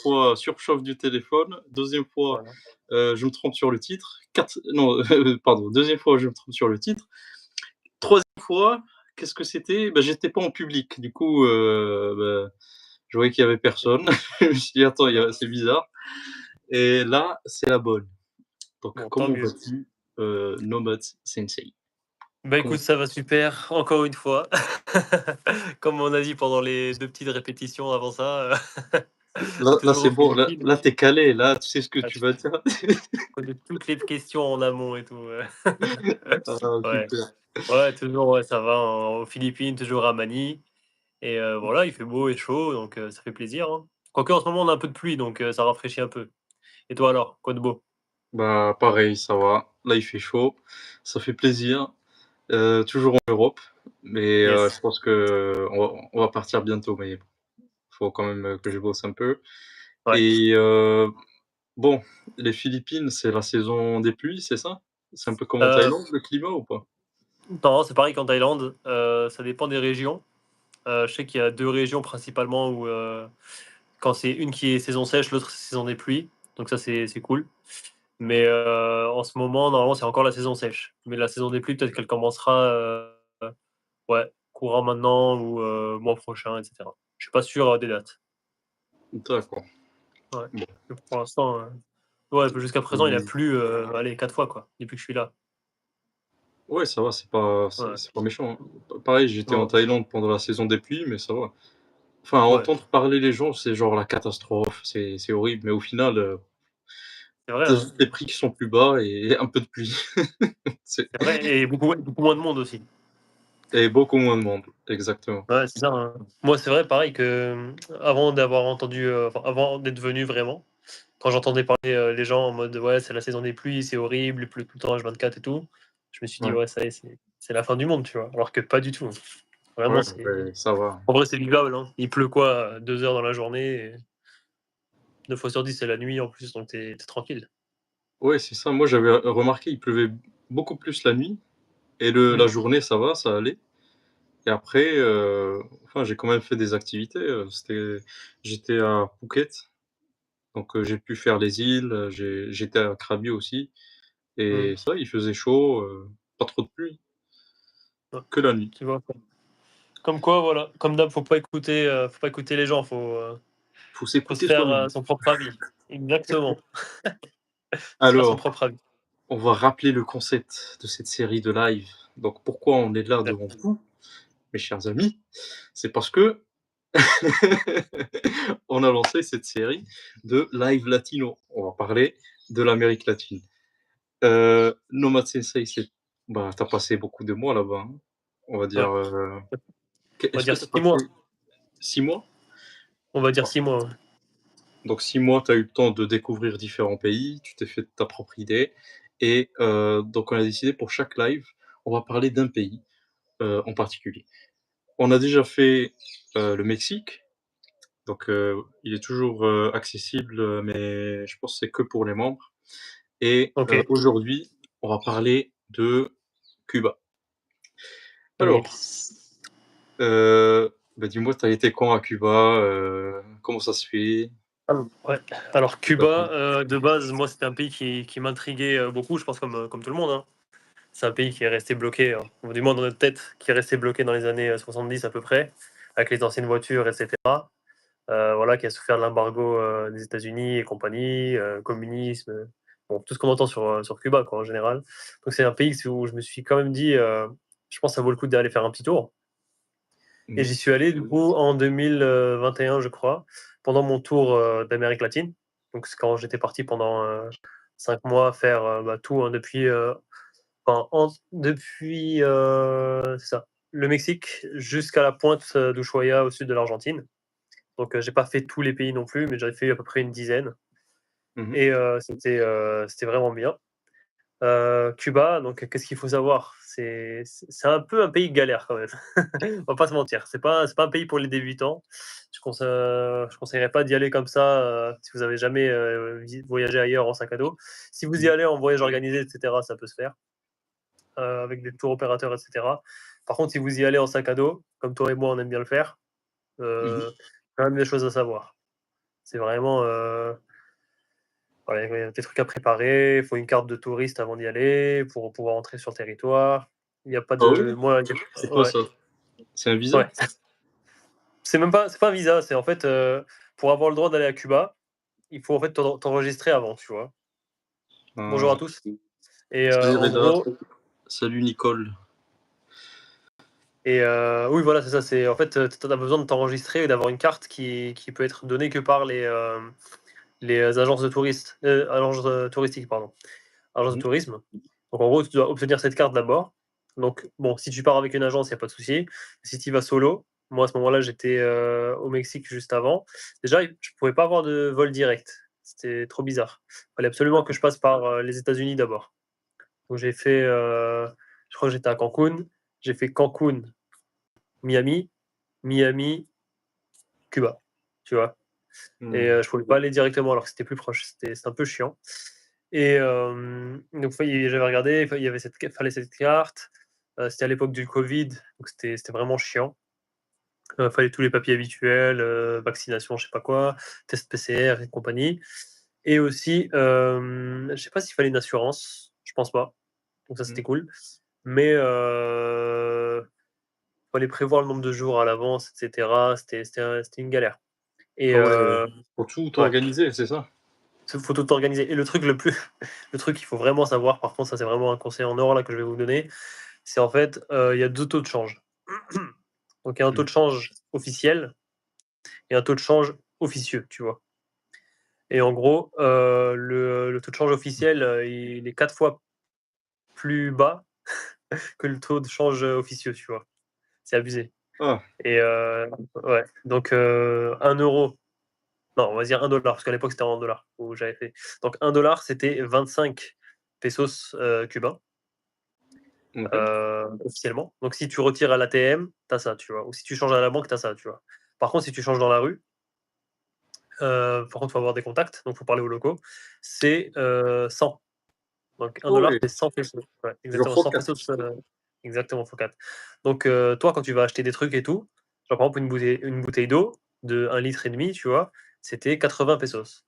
fois, surchauffe du téléphone. Deuxième fois, Voilà. je me trompe sur le titre. Non, pardon, deuxième fois, je me trompe sur le titre. Troisième fois, qu'est-ce que c'était? Bah, j'étais pas en public. Du coup, bah, je voyais qu'il y avait personne. Je me suis dit: «Attends, c'est bizarre» et là, c'est la bonne. Donc Bon, tant comment mieux. vas-tu, Nomad Sensei? Bah, Comment écoute, ça va super, encore une fois. Comme on a dit pendant les 2 petites répétitions avant ça, là, toujours c'est aux bon, Philippines. là, tu calé, là, tu sais ce que Ah, tu vas dire. je connais toutes les questions en amont et tout, Ah Ouais, super. ouais, toujours, ouais, ça va aux Philippines, toujours à Manille et voilà, il fait beau et chaud donc ça fait plaisir, hein. Quoique en ce moment on a un peu de pluie donc ça rafraîchit un peu. Et toi alors, quoi de beau? Bah, pareil, ça va. Là, il fait chaud, ça fait plaisir, toujours en Europe, mais Yes. je pense qu'on va partir bientôt, mais bon, faut quand même, que je bosse un peu Ouais. et bon, les Philippines, c'est la saison des pluies, c'est ça? C'est un peu comme en Heu, Thaïlande, le climat ou pas? non, c'est pareil qu'en Thaïlande, ça dépend des régions. Je sais qu'il y a 2 régions principalement où, quand c'est une qui est saison sèche, l'autre c'est saison des pluies, donc ça c'est cool. Mais, en ce moment, normalement, c'est encore la saison sèche. Mais la saison des pluies, peut-être qu'elle commencera, ouais, courant maintenant ou, mois prochain et cetera. Je suis pas sûr, des dates. D'accord. Ouais. Bon, Mais pour l'instant, ouais, jusqu'à présent, il a mmh, plu, allez 4 fois quoi, depuis que je suis là. ouais, ça va, Ouais. c'est pas méchant, hein. Pareil, j'étais en Non, Thaïlande pendant la saison des pluies, mais ça va. Enfin, ouais, entendre parler les gens, c'est genre la catastrophe, c'est horrible, mais au final, c'est vrai, tu hein. juste des prix qui sont plus bas et un peu de pluie. C'est C'est vrai et beaucoup moins de monde aussi. et beaucoup moins de monde, exactement. Ouais, c'est ça, hein. Moi, c'est vrai, pareil que, avant d'avoir entendu, enfin, avant d'être venu vraiment, quand j'entendais parler, les gens en mode: «Ouais, c'est la saison des pluies, c'est horrible, il pleut tout le temps H24 et tout», je me suis dit: Ouais, «Ouais, ça y est, c'est la fin du monde», tu vois? Alors que pas du tout. Vraiment, ouais, c'est ouais, ça va. en vrai, c'est vivable, hein. Il pleut quoi, 2 heures dans la journée et 9 fois sur 10, c'est la nuit en plus, donc tu es tranquille. Ouais, c'est ça. Moi, j'avais remarqué, il pleuvait beaucoup plus la nuit et la Mmh. journée, ça va, ça allait et après, enfin, j'ai quand même fait des activités, j'étais à Phuket, donc j'ai pu faire les îles, j'étais à Krabi aussi Mmh. et ça, il faisait chaud, pas trop de pluie, Ouais, que la nuit. tu vois? Comme quoi, voilà, comme d'hab, faut pas écouter les gens, Faut faut se s'écouter faire, soi-même. son propre avis. Exactement, se faire son Alors, propre avis. on va rappeler le concept de cette série de live. Donc pourquoi on est là devant Exactement. vous, mes chers amis? C'est parce que on a lancé cette série de live latino. On va parler de l'Amérique latine. Nomad Sensei, bah, tu as passé beaucoup de mois là-bas, hein. On va dire, Ouais, on va est-ce que dire tu as 6 mois. passé 6 mois? On va dire D'accord. 6 mois, ouais. Donc 6 mois, tu as eu le temps de découvrir différents pays, tu t'es fait ta propre idée et donc on a décidé pour chaque live, on va parler d'un pays, en particulier. On a déjà fait, le Mexique, donc il est toujours, accessible, mais je pense que c'est que pour les membres et OK. aujourd'hui, on va parler de Cuba. Alors, Yes. bah, dis-moi, tu as été quand à Cuba? Comment ça se fait? Ouais. Alors Tu Cuba, de base, moi, c'était un pays qui m'intriguait, beaucoup, je pense comme tout le monde, hein. C'est un pays qui est resté bloqué, ou du moins dans notre tête, qui est resté bloqué dans les années, 70 à peu près, avec les anciennes voitures et cetera. Voilà, qui a souffert de l'embargo, des États-Unis et compagnie, communisme, bon, tout ce qu'on entend sur Cuba, quoi, en général. Donc c'est un pays où je me suis quand même dit, je pense que ça vaut le coup d'aller faire un petit tour et Mmh. j'y suis allé du coup en 2021, je crois, pendant mon tour, d'Amérique latine. Donc c'est quand j'étais parti pendant, 5 mois faire, bah, tout, hein, depuis, enfin, c'est ça, le Mexique jusqu'à la pointe, d'Ushuaia au sud de l'Argentine. Donc, j'ai pas fait tous les pays non plus, mais j'en ai fait à peu près une dizaine Mmh. et c'était vraiment bien. Cuba, donc qu'est-ce qu'il faut savoir? C'est un peu un pays galère quand même. On va pas se mentir. C'est pas un pays pour les débutants. Je conseillerais pas d'y aller comme ça, si vous avez jamais, voyagé ailleurs en sac à dos. Si vous y Mmh. allez en voyage organisé et cetera, ça peut se faire, avec des tours opérateurs et cetera. Par contre, si vous y allez en sac à dos, comme toi et moi on aime bien le faire, Mmh. quand même des choses à savoir. C'est vraiment, ouais, des trucs à préparer, il faut une carte de touriste avant d'y aller pour pouvoir entrer sur le territoire. Il y a pas Ah oui? de moi, C'est quoi ouais, ça? C'est un visa? ouais. C'est pas un visa, c'est en fait, pour avoir le droit d'aller à Cuba, il faut en fait t'enregistrer avant, tu vois? Bonjour à Ah, tous et salut en Reda, gros salut Nicole. oui, voilà, c'est ça, c'est en fait, tu as besoin de t'enregistrer et d'avoir une carte qui peut être donnée que par les agences de touristes, agences, touristiques, pardon, agences de Mmh. tourisme. Donc en gros, tu dois obtenir cette carte d'abord. Donc bon, si tu pars avec une agence, il y a pas de souci. Si tu y vas solo, moi à ce moment-là, j'étais, au Mexique juste avant. Déjà, je pouvais pas avoir de vol direct. C'était trop bizarre. Il fallait absolument que je passe par, les États-Unis d'abord. Donc j'ai fait, je crois que j'étais à Cancun. J'ai fait Cancun, Miami, Miami, Cuba, tu vois? Et Mmh. je pouvais pas aller directement alors que c'était plus proche. C'était un peu chiant et donc j'avais regardé, il y avait fallait cette carte, c'était à l'époque du covid, donc c'était vraiment chiant. Fallait tous les papiers habituels, vaccination, je sais pas quoi, test PCR et compagnie et aussi, je sais pas s'il fallait une assurance, je pense pas, donc ça Mmh. c'était cool, mais fallait prévoir le nombre de jours à l'avance et cetera, c'était une galère et Ah ouais, faut tout ouais. organiser, c'est ça? Faut tout organiser et le truc le plus le truc qu'il faut vraiment savoir, par contre, ça, c'est vraiment un conseil en or là que je vais vous donner, c'est en fait, il y a 2 taux de change. Donc il y a un taux Mmh. de change officiel et un taux de change officieux, tu vois? Et en gros, le taux de change officiel, il est 4 fois plus bas que le taux de change, officieux, tu vois? C'est abusé Ah, et ouais, donc 1 €. Non, on va dire 1 $ parce qu'à l'époque, c'était en dollars où j'avais fait. Donc 1 $ c'était 25 pesos, cubains. OK. Officiellement. Donc si tu retires à l'ATM, tu as ça, tu vois? Ou si tu changes à la banque, tu as ça, tu vois? Par contre, si tu changes dans la rue, par contre, il faut avoir des contacts, donc il faut parler aux locaux, c'est, 100. Donc Ah 1 $ ouais, c'est 100 pesos. Ouais, genre exactement, fois 100 4. pesos, exactement, fois 4. Donc toi, quand tu vas acheter des trucs et tout, genre par exemple une bouteille d'eau de 1,5 litre, tu vois? C'était 80 pesos.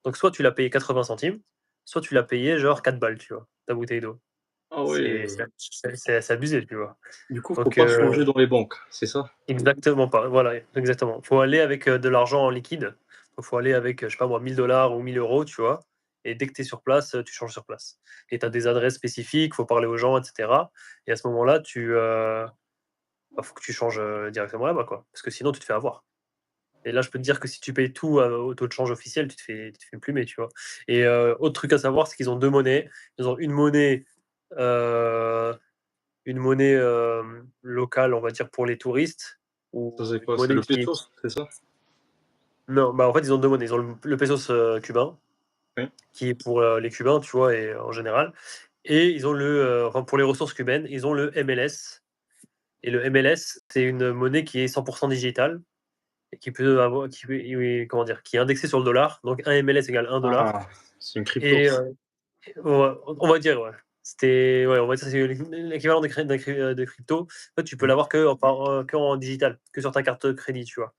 Donc soit tu l'as payé 80 centimes, soit tu l'as payé genre 4 balles, tu vois? Ta bouteille d'eau. Ah C'est ouais, c'est abusé, tu vois? du coup, faut Donc pas changer dans les banques, c'est ça? exactement pas, voilà, exactement. Faut aller avec, de l'argent en liquide. Il faut aller avec, je sais pas moi, 1 000 $ ou 1 000 €, tu vois? Et dès que tu es sur place, tu changes sur place. Et tu as des adresses spécifiques, faut parler aux gens et cetera. Et à ce moment-là, faut que tu changes, directement là-bas, quoi. Parce que sinon tu te fais avoir. Et là, je peux te dire que si tu payes tout, au taux de change officiel, tu te fais plumer, tu vois? Et autre truc à savoir, c'est qu'ils ont 2 monnaies. Ils ont heu, une monnaie, locale, on va dire, pour les touristes Ça, ou c'est une quoi? C'est monnaie le qui est pesos, c'est ça? non, bah, en fait, ils ont 2 monnaies. Ils ont le pesos, cubain, Oui. qui est pour, les Cubains, tu vois? Et en général et ils ont enfin, pour les ressources cubaines, ils ont le MLS et le MLS, c'est une monnaie qui est 100 digitale et qui peut oui, comment dire? Qui est indexée sur le dollar. Donc un MLS égale 1 $ Ah, c'est une crypto. et ouais, on va dire, ouais. Ouais, on va dire c'est l'équivalent de crypto. En fait, tu peux Mmh. l'avoir qu'en digital, que sur ta carte de crédit, tu vois?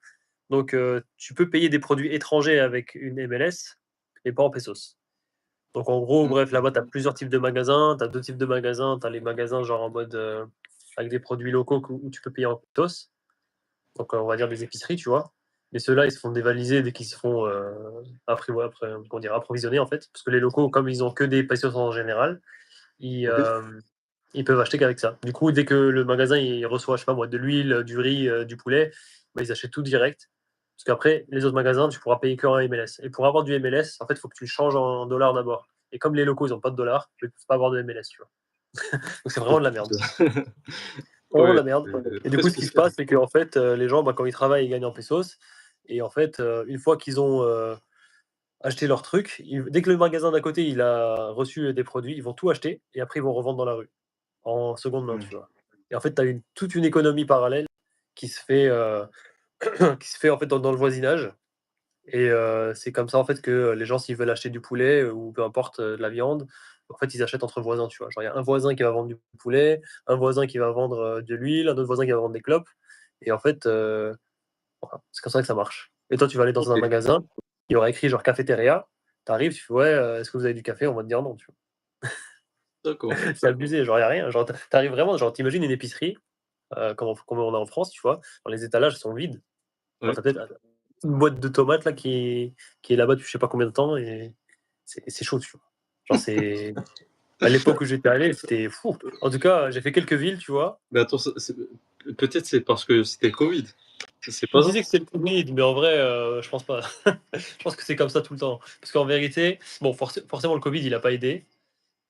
Donc tu peux payer des produits étrangers avec une MLS, mais pas en pesos. Donc en gros, bref, Mmh. là-bas, tu as plusieurs types de magasins, tu as 2 types de magasins. Tu as les magasins genre en mode, avec des produits locaux où tu peux payer en pesos, donc on va dire des épiceries, tu vois? Mais ceux-là, ils se font dévaliser dès qu'ils se font, comment dire? Approvisionner, en fait. Parce que les locaux, comme ils ont que des pesos en général, ils, OK. ils peuvent acheter qu'avec ça. Du coup, dès que le magasin, il reçoit, je sais pas moi, de l'huile, du riz, du poulet, bah, ils achètent tout direct. Parce qu'après, les autres magasins, tu pourras payer qu'en MLS. Et pour avoir du MLS, en fait, il faut que tu le changes en dollars d'abord. Et comme les locaux, ils ont pas de dollars, ils peuvent pas avoir de MLS, tu vois? Donc c'est vraiment de la merde. Vraiment de Ouais, la merde. Et du très coup, ce qui se spécial. passe, c'est qu'en fait, les gens, bah, quand ils travaillent, ils gagnent en pesos. Et en fait, une fois qu'ils ont, acheté leur truc, dès que le magasin d'à côté, il a reçu des produits, ils vont tout acheter et après ils vont revendre dans la rue, en seconde main, Mmh. tu vois? Et en fait, tu as toute une économie parallèle qui se fait, qui se fait en fait dans le voisinage et c'est comme ça en fait que les gens s'ils veulent acheter du poulet, ou peu importe, de la viande, en fait, ils achètent entre voisins, tu vois? Genre, il y a un voisin qui va vendre du poulet, un voisin qui va vendre, de l'huile, un autre voisin qui va vendre des clopes et en fait, voilà, c'est comme ça que ça marche. Et toi, tu vas aller dans un OK. magasin il y aura écrit genre cafétéria. Tu arrives, tu fais: «Ouais, est-ce que vous avez du café?» On va te dire: «Non», tu vois? D'accord. C'est abusé, genre il y a rien. Genre tu arrives vraiment, genre tu imagines une épicerie, comme on a en France, tu vois? Genre les étalages sont vides. Genre Ouais. tu as peut-être une boîte de tomates là qui est là-bas depuis je sais pas combien de temps et c'est chaud, tu vois? Genre c'est à l'époque où j'étais allé, c'était fou. En tout cas, j'ai fait quelques villes, tu vois? Mais attends, ça c'est peut-être c'est parce que c'était le covid. C'est Ils pas ça? disaient que c'était le Covid, mais en vrai, je pense pas. Je pense que c'est comme ça tout le temps. Parce qu'en vérité, bon forcément le Covid il a pas aidé,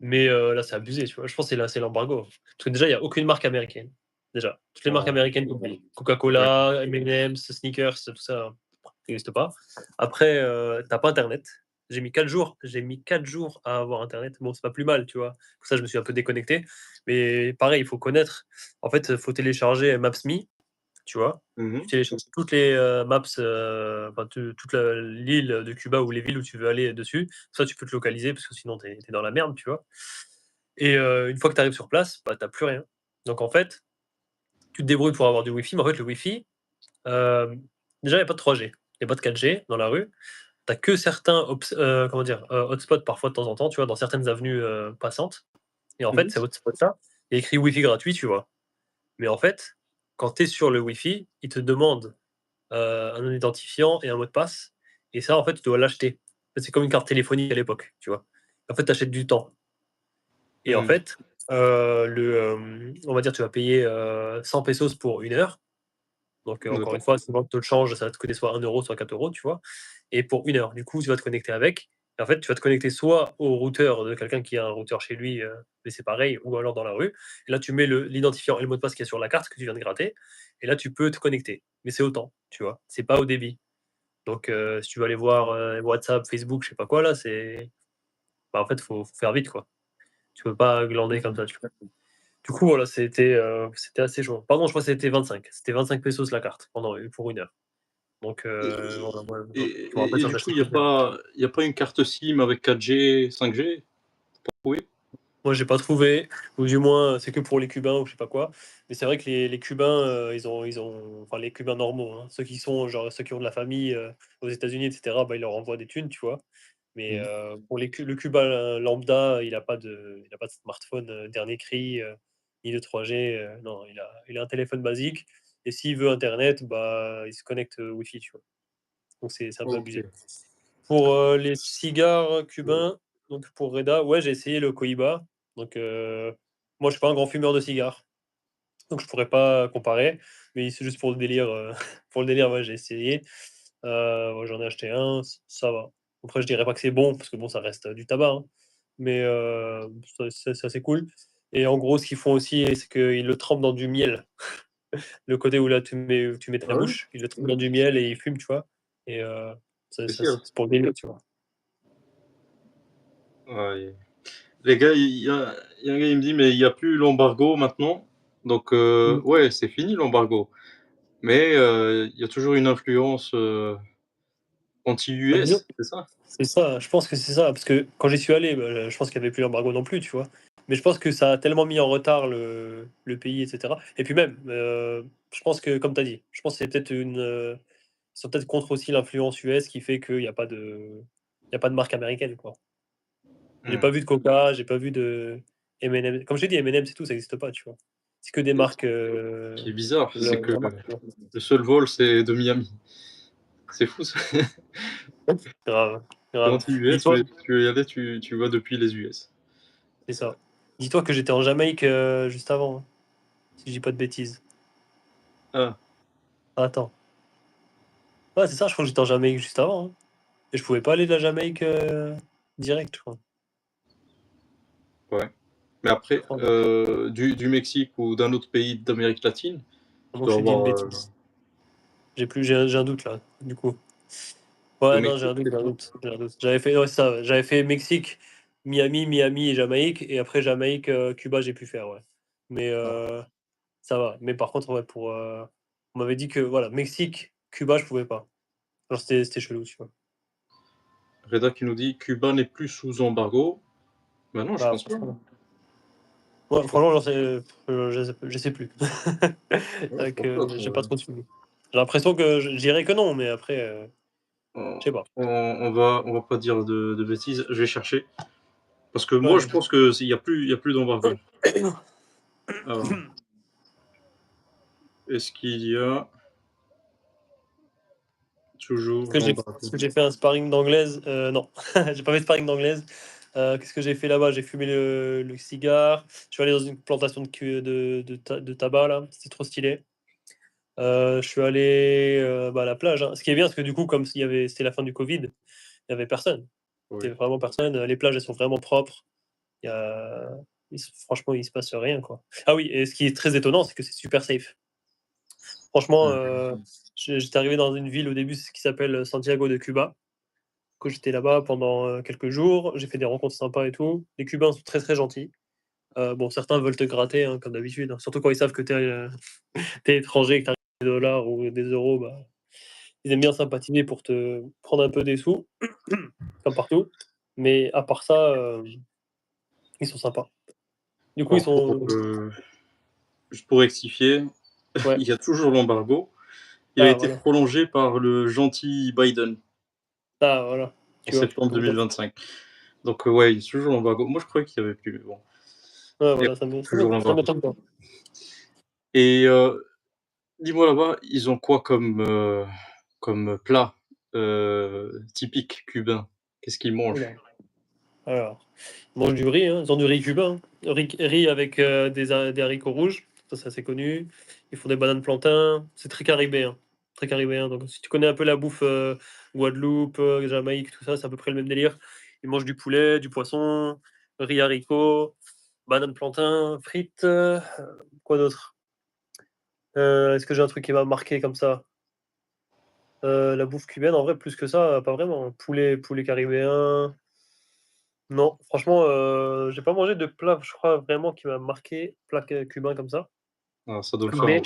mais là c'est abusé, tu vois? Je pense que c'est l'embargo. Parce que déjà il y a aucune marque américaine, déjà. Toutes les marques Ah, américaines t'oublies. ouais. Coca-Cola, M&M's, Snickers, tout ça, ça n'existe pas. Après, tu pas internet. J'ai mis 4 jours à avoir internet. Bon, c'est pas plus mal, tu vois? Pour ça, je me suis un peu déconnecté, mais pareil, il faut connaître. En fait, il faut télécharger Maps.me, tu vois? Tu Mmh. télécharges toutes les, maps, enfin toute l'île de Cuba ou les villes où tu veux aller dessus. Ça, tu peux te localiser parce que sinon tu es dans la merde, tu vois? Et une fois que tu arrives sur place, bah, tu plus rien. Donc en fait, tu te débrouilles pour avoir du wifi, mais en fait le wifi, hem, déjà il y a pas de 3G, il y a pas de 4G dans la rue. Tu as que certains comment dire? Hotspots parfois de temps en temps, tu vois? Dans certaines avenues, passantes et en fait, Mmh. ces hotspots-là, il y a écrit wifi gratuit, tu vois? Mais en fait, quand tu es sur le wifi, il te demande un identifiant et un mot de passe et ça, en fait, tu dois l'acheter. En fait, c'est comme une carte téléphonique à l'époque, tu vois? En fait, tu achètes du temps et en Mmh. fait, on va dire, tu vas payer, 100 pesos pour 1 heure. Donc, encore une D'accord. fois, suivant le taux de change, ça va te coûter soit 1 euro, soit 4 euros, tu vois? Et pour 1 heure. Du coup, tu vas te connecter avec et en fait, tu vas te connecter soit au routeur de quelqu'un qui a un routeur chez lui, mais c'est pareil, ou alors dans la rue. Et là, tu mets l'identifiant et le mot de passe qui est sur la carte que tu viens de gratter et là, tu peux te connecter. Mais c'est au temps, tu vois? C'est pas au débit. Donc, si tu veux aller voir, WhatsApp, Facebook, je sais pas quoi là, bah, en fait, faut faire vite, quoi. Tu peux pas glander comme ça, tu vois? Du coup, voilà, c'était assez chaud. Pardon, je crois que c'était 25. C'était 25 pesos la carte pour 1 heure. Donc, Et voilà, moi, et je me rappelle, et j'en du ai coup, acheté plusieurs. il y a pas une carte SIM avec 4G, 5G? Oui? Moi, j'ai pas trouvé, ou du moins, c'est que pour les Cubains ou je sais pas quoi. Mais c'est vrai que les Cubains, ils ont enfin les Cubains normaux, hein, ceux qui sont genre ceux qui ont de la famille, aux États-Unis et cetera, bah, ils leur envoient des thunes, tu vois? Mais, Mmh. pour le Cubain lambda, il a pas de smartphone, dernier cri, ni de 3G, non, il a un téléphone basique et s'il veut internet, bah, il se connecte, Wi-Fi, tu vois? Donc c'est un peu abusé. OK. Pour, les cigares cubains, donc pour Reda, ouais, j'ai essayé le Cohiba. Donc, moi, je suis pas un grand fumeur de cigares, donc je pourrais pas comparer, mais c'est juste pour le délire, pour le délire, ouais, j'ai essayé. Ouais, j'en ai acheté un, ça va. Après, je dirais pas que c'est bon, parce que bon, ça reste, du tabac, hein, mais, c'est assez cool et en gros, ce qu'ils font aussi, c'est qu'ils le trempent dans du miel. Le côté où là, tu mets ta Ah ouais? bouche, ils le trempent dans du miel et ils fument, tu vois? Et ça Spécial. c'est pour le délire, tu vois? Ouais. Les gars, il y a un gars, il me dit: «Mais il y a plus l'embargo maintenant». Donc Mmh. ouais, c'est fini l'embargo. Mais il y a toujours une influence, Bah, disons anti-US, c'est ça? c'est ça, je pense que c'est ça, parce que quand j'y suis allé, bah, je pense qu'il y avait plus l'embargo non plus, tu vois? Mais je pense que ça a tellement mis en retard le pays et cetera et puis même, je pense que comme tu as dit, je pense que c'est peut-être ils sont peut-être contre aussi l'influence US qui fait qu'il y a pas de marque américaine, quoi. J'ai Mmh. pas vu de Coca, j'ai pas vu de M&M's. Comme je t'ai dit, M&M's c'est tout, ça existe pas, tu vois? C'est que des Et marques, ce qui est bizarre, c'est que leur marque, tu vois? le seul vol, c'est de Miami. C'est fou ça. Grave, Tu es grave. anti-US, Dis-toi mais tu veux y aller, tu vas depuis les US. c'est ça. Dis-toi que j'étais en Jamaïque, juste avant, hein, si je dis pas de bêtises. Ah, Ah, attends. Ouais, c'est ça, je crois que j'étais en Jamaïque juste avant, hein et je pouvais pas aller de la Jamaïque, direct, je crois. ouais. Mais après, Je crois. du Mexique ou d'un autre pays d'Amérique latine, À tu moins que dois je t'ai dit une avoir, bêtise. J'ai un doute là, du coup. au Ouais, non, j'ai un Mexique? doute, j'ai un doute, j'ai un doute. J'avais fait ouais, c'est ça, ouais, j'avais fait Mexique, Miami et Jamaïque et après Jamaïque, Cuba, j'ai pu faire, ouais. Mais, Ah. ça va. Mais par contre, ouais, on m'avait dit que voilà, Mexique, Cuba, je pouvais pas. Genre c'était chelou, tu vois? Reda qui nous dit: «Cuba n'est plus sous embargo». Bah non, je Bah, pense pas. franchement ouais, Je pense franchement, j'en sais, je sais plus. C'est ouais, je vrai pense pas que que j'ai pas trop suivi. J'ai l'impression que je dirais que non, mais après, Je sais pas. On va pas dire de bêtises, je vais chercher. Parce que moi, Ouais, je pense qu'il y a plus d'embargo. Alors, est-ce qu'il y a toujours l'embargo? Est-ce que j'ai fait un sparring d'anglaise? Non, j'ai pas fait de sparring d'anglaise. Qu'est-ce que j'ai fait là-bas? J'ai fumé le cigare. Je suis allé dans une plantation de tabac là, c'était trop stylé. Je suis allé, à la plage, hein. Ce qui est bien, c'est que du coup, comme c'était la fin du covid, il y avait personne. Il y Oui. avait vraiment personne. Les plages, elles sont vraiment propres. Il y a franchement, il se passe rien, quoi. Ah oui, et ce qui est très étonnant, c'est que c'est super safe. Franchement, Mmh. j'étais arrivé dans une ville au début, c'est ce qui s'appelle Santiago de Cuba. Que j'étais là-bas pendant, quelques jours. J'ai fait des rencontres sympas et tout. Les Cubains sont très, très gentils. Bon, certains veulent te gratter, hein, comme d'habitude, hein, surtout quand ils savent que tu es étranger et que tu as des dollars ou des euros, bah, ils aiment bien sympathiser pour te prendre un peu des sous, comme partout. Mais à part ça, ils sont sympas. Du coup, ils Par contre, sont juste pour rectifier, ouais, il y a toujours l'embargo. Il a ah été voilà, prolongé par le gentil Biden ah voilà, en tu vois? septembre Comme quoi. 2025. Donc, ouais, il y a toujours l'embargo. Moi, je croyais qu'il y avait plus, mais bon, Ouais, il y a voilà, toujours ça l'embargo. m'étonne pas. Et dis-moi là-bas, ils ont quoi comme plat typique cubain? Qu'est-ce qu'ils Ouh mangent? là, alors, ils mangent du riz, hein, ils ont du riz cubain, hein. Riz avec, des haricots rouges, ça c'est assez connu. Ils font des bananes plantains, c'est très caribéen, très caribéen. Donc si tu connais un peu la bouffe, Guadeloupe, Jamaïque, tout ça, c'est à peu près le même délire. Ils mangent du poulet, du poisson, riz, haricots, bananes plantains, frites, quoi d'autre? Est-ce que j'ai un truc qui m'a marqué comme ça? La bouffe cubaine, en vrai, plus que ça, pas vraiment. Poulet caribéen. Non, franchement, j'ai pas mangé de plat, je crois vraiment qui m'a marqué, plat cubain comme ça. Ah, ça doit le faire en Mais,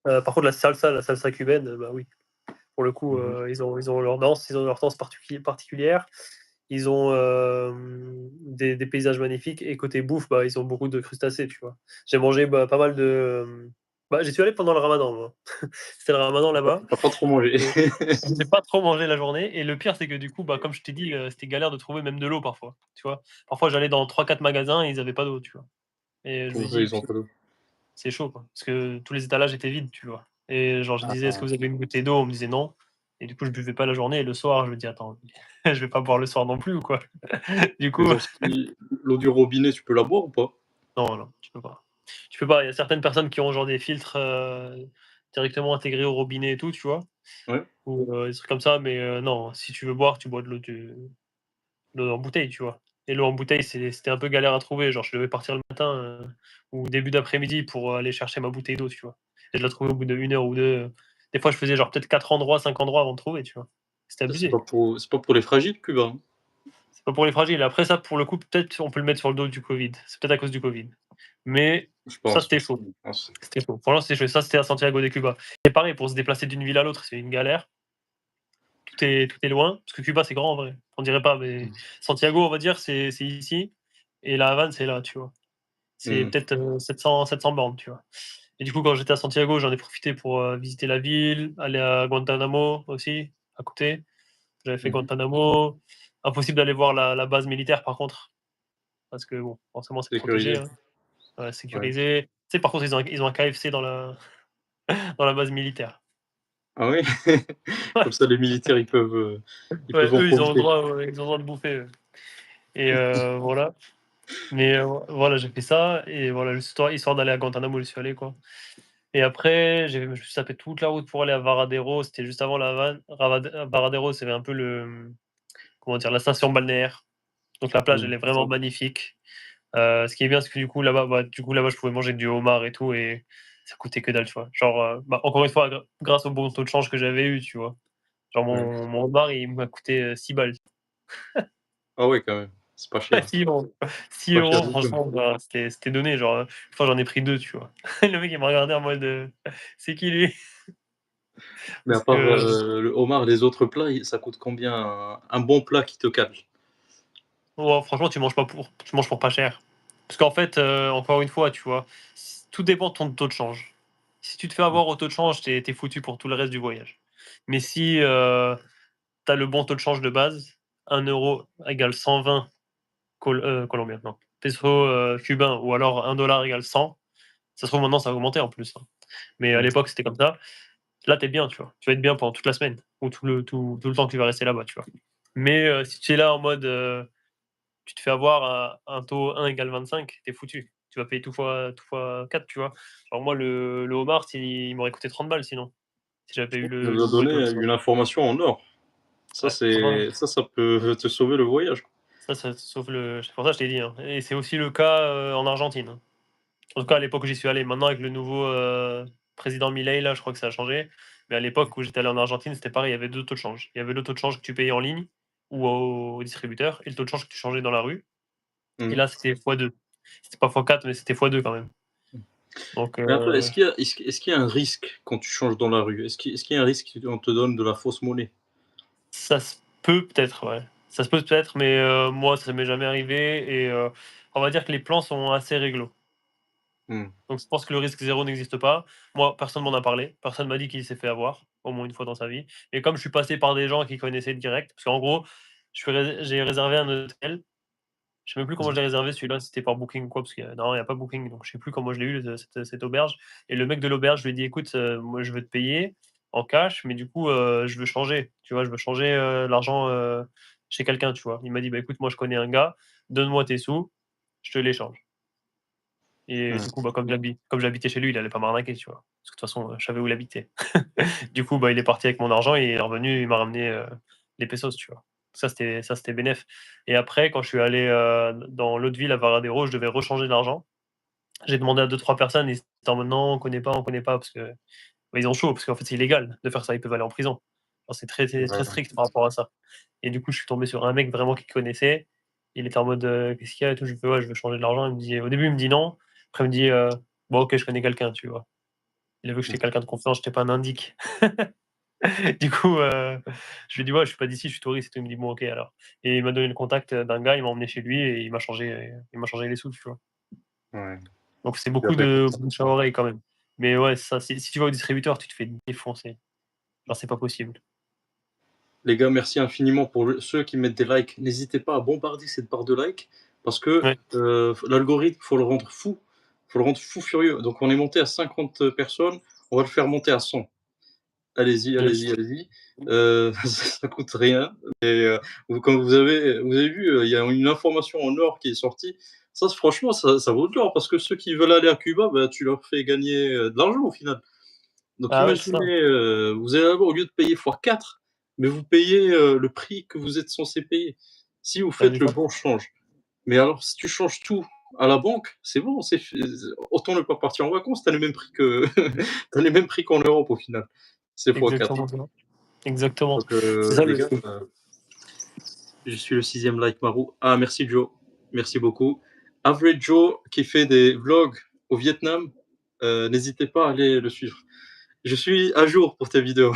vrai. par contre la salsa cubaine, bah oui, pour le coup, Mmh. ils ont leur danse, ils ont leur danse particulière. Ils ont, des paysages magnifiques et côté bouffe, bah, ils ont beaucoup de crustacés, tu vois? J'ai mangé, bah, pas mal de, j'y suis allé pendant le ramadan moi. C'était le ramadan là-bas. Tu pas trop mangé. Et j'ai pas trop mangé la journée et le pire, c'est que du coup, bah, comme je t'ai dit, c'était galère de trouver même de l'eau parfois, tu vois? Parfois, j'allais dans 3 4 magasins et ils avaient pas d'eau, tu vois? Et je me Comment ça, dis: ils ont pas d'eau? C'est chaud, quoi». Parce que tous les étalages étaient vides, tu vois? Et genre, je disais: «Est-ce que Ah, vous avez une bouteille d'eau?» On me disait: «Non», et du coup, je buvais pas la journée et le soir, je me dis: «Attends, je vais pas boire le soir non plus ou quoi?» Du mais coup, genre si l'eau du robinet, tu peux la boire ou pas? non, non, tu peux pas. Tu peux pas, il y a certaines personnes qui ont genre des filtres, directement intégrés au robinet et tout, tu vois? Ouais? Ou, des trucs comme ça, mais, non, si tu veux boire, tu bois de l'eau en bouteille, tu vois? Et l'eau en bouteille, c'était un peu galère à trouver, genre je devais partir le matin, ou début d'après-midi pour aller chercher ma bouteille d'eau, tu vois? Et je la trouvais au bout d'1 heure ou 2. Des fois, je faisais genre peut-être 4 endroits, 5 endroits avant de trouver, tu vois? C'était Ça, c'est abusé. c'est pas pour les fragiles, Cuba, hein? C'est pas pour les fragiles. Après ça, pour le coup, peut-être on peut le mettre sur le dos du Covid. C'est peut-être à cause du Covid. Mais Je ça, pense, c'était ouais, chaud. je pense. C'était chaud. Franchement, c'était chaud. Ça, c'était à Santiago de Cuba. Et pareil, pour se déplacer d'une ville à l'autre, c'est une galère. Tout est loin, parce que Cuba, c'est grand en vrai. On dirait pas, mais Mmh. Santiago, on va dire, c'est ici et La Havane, c'est là, tu vois? C'est Mmh. peut-être, 700 bornes, tu vois? Et du coup, quand j'étais à Santiago, j'en ai profité pour, visiter la ville, aller à Guantanamo aussi, à côté. J'avais fait Mmh. Guantanamo. Impossible d'aller voir la base militaire par contre, parce que bon, forcément c'est protégé, Sécurisé. hein. Ouais, Ouais. sécurisé. Tu sais, par contre, ils ont un KFC dans la base militaire. Ah oui? Comme ça, les militaires, ils Ouais, peuvent en eux, ils ont le profiter. droit, ouais, ils ont le droit de bouffer, et voilà. Mais voilà, j'ai fait ça et voilà, juste histoire d'aller à Guantanamo, j'y suis allé, quoi. Et après, je me suis tapé toute la route pour aller à Varadero, c'était juste avant La Havane. Varadero, c'est un peu comment dire? La station balnéaire. Donc la plage, Mmh. elle est vraiment magnifique. Ce qui est bien, c'est que du coup là-bas, je pouvais manger du homard et tout et ça coûtait que dalle, tu vois? Genre, encore une fois, grâce au bon taux de change que j'avais eu, tu vois? Genre Ouais. mon homard, il m'a coûté, 6 balles. Ah ouais, quand même. C'est pas cher. 6 €. C'est 6 pas cher € du tout. franchement, bah, c'était donné, genre, une fois j'en ai pris 2, tu vois? Le mec il m'a regardé en mode, «C'est qui lui?» Mais à Parce part, que le homard, les autres plats, ça coûte combien un bon plat qui te cale? oh franchement tu manges pour pas cher. Parce qu'en fait, encore une fois, tu vois? Tout dépend de ton taux de change. Si tu te fais Mmh. avoir au taux de change, tu es foutu pour tout le reste du voyage. Mais si, tu as le bon taux de change de base, 1 € égale 120 colombiens, non, pesos cubains, ou alors 1 $ égale 100. Ça se trouve maintenant ça a augmenté en plus, hein. Mais à Mmh. l'époque c'était comme ça. Là tu es bien, tu vois? Tu vas être bien pendant toute la semaine ou tout le temps que tu vas rester là-bas, tu vois? Mais si tu es là en mode, tu te fais avoir à un taux 1 égale 25, tu es foutu. Tu vas payer tout fois 4, tu vois? Genre moi le homard, il m'aurait coûté 30 balles sinon, si j'avais eu Tu le nous as mauvais taux de donné change. une information en or. Ça, Ouais, franchement, ça peut te sauver le voyage. ça sauve le c'est pour ça que je t'ai dit, hein, et c'est aussi le cas, en Argentine, hein. En tout cas, à l'époque où j'y suis allé. Maintenant, avec le nouveau, président Milei, là, je crois que ça a changé. Mais à l'époque où j'étais allé en Argentine, c'était pareil, il y avait 2 taux de change. Il y avait le taux de change que tu payais en ligne ou au distributeur, et le taux de change que tu changeais dans la rue. Et Mmh. là, c'était fois 2. C'était pas fois 4, mais c'était fois 2 quand même. Donc, Mais après, est-ce qu'il y a un risque quand tu changes dans la rue? Est-ce qu'il y a un risque qu'on te donne de la fausse monnaie? ça se peut peut-être, ouais. Ça se peut peut-être, mais moi, ça m'est jamais arrivé, et on va dire que les plans sont assez réglo. Mmh. Donc je pense que le risque zéro n'existe pas. Moi, personne m'en a parlé. Personne m'a dit qu'il s'est fait avoir, au moins une fois dans sa vie. Et comme je suis passé par des gens qui connaissaient direct, parce qu'en gros, j'ai réservé un hôtel. Je sais même plus comment je l'ai réservé celui-là, si c'était par Booking ou quoi, parce que non, il y a pas Booking, donc je sais plus comment je l'ai eu, cette auberge. Et le mec de l'auberge, je lui ai dit: «Écoute, moi je veux te payer en cash, mais du coup, je veux changer, tu vois? Je veux changer, l'argent, chez quelqu'un», tu vois? Il m'a dit: «Bah écoute, moi je connais un gars, donne-moi tes sous, je te l'échange». Et Mmh. du coup, bah, comme j'habitais chez lui, il allait pas m'arnaquer, tu vois? Parce que de toute façon, je savais où il habitait. Du coup, bah, il est parti avec mon argent et il est revenu, il m'a ramené, les pesos, tu vois? Ça c'était bénef. Et après, quand je suis allé, dans l'autre ville à Varadero, je devais rechanger de l'argent. J'ai demandé à deux trois personnes, ils étaient en mode: «Non, on connaît pas», parce que, bah, ils ont chaud, parce qu'en fait, c'est illégal de faire ça, ils peuvent aller en prison. Genre, c'est très D'accord. strict par rapport à ça. Et du coup, je suis tombé sur un mec vraiment qui connaissait. Il était en mode: «Qu'est-ce qu'il y a et tout?» Je lui fais: «Ouais, je veux changer de l'argent». Il me dit au début, il me dit: «Non». Après, il me dit: «Bon, OK, je connais quelqu'un», tu vois? Il a vu que Mmh. j'étais quelqu'un de confiance, j'étais pas un indique. Du coup, je lui ai dit: «Ouais, je suis pas d'ici, je suis touriste et tout». Il me dit: «Bon, OK, alors». Et il m'a donné le contact, d'un gars, il m'a emmené chez lui et il m'a changé les sous, tu vois? Ouais. Donc c'est Tu as beaucoup fait de confiance. bouche à oreille quand même. Mais ouais, ça, si tu vas au distributeur, tu te fais défoncer. Genre, c'est pas possible. Les gars, merci infiniment pour ceux qui mettent des likes. N'hésitez pas à bombarder cette barre de likes parce que Ouais, l'algorithme, faut le rendre fou. Faut le rendre fou furieux. Donc on est monté à 50 personnes, on va le faire monter à 100. Allez-y, yes. allez-y, allez-y. Ça coûte rien. Et quand vous avez vu, il y a une information en or qui est sortie. Ça, franchement, ça vaut de l'or parce que ceux qui veulent aller à Cuba, bah, tu leur fais gagner de l'argent au final. Donc Ah ouais, c'est ça. imaginez, vous allez là-bas, au lieu de payer fois 4, mais vous payez, le prix que vous êtes censé payer, si vous Ouais, faites le déjà. bon change. Mais alors si tu changes tout à la banque, c'est bon, c'est f autant ne pas partir en vacances, tu as les mêmes prix que tu les mêmes prix qu'en Europe au final. C'est fois 4. Exactement ça. Exactement. Donc C'est ça les le gars, truc. je suis le sixième like Marou. Ah merci Joe, merci beaucoup. Average Joe qui fait des vlogs au Vietnam, n'hésitez pas à aller le suivre. Je suis à jour pour tes vidéos.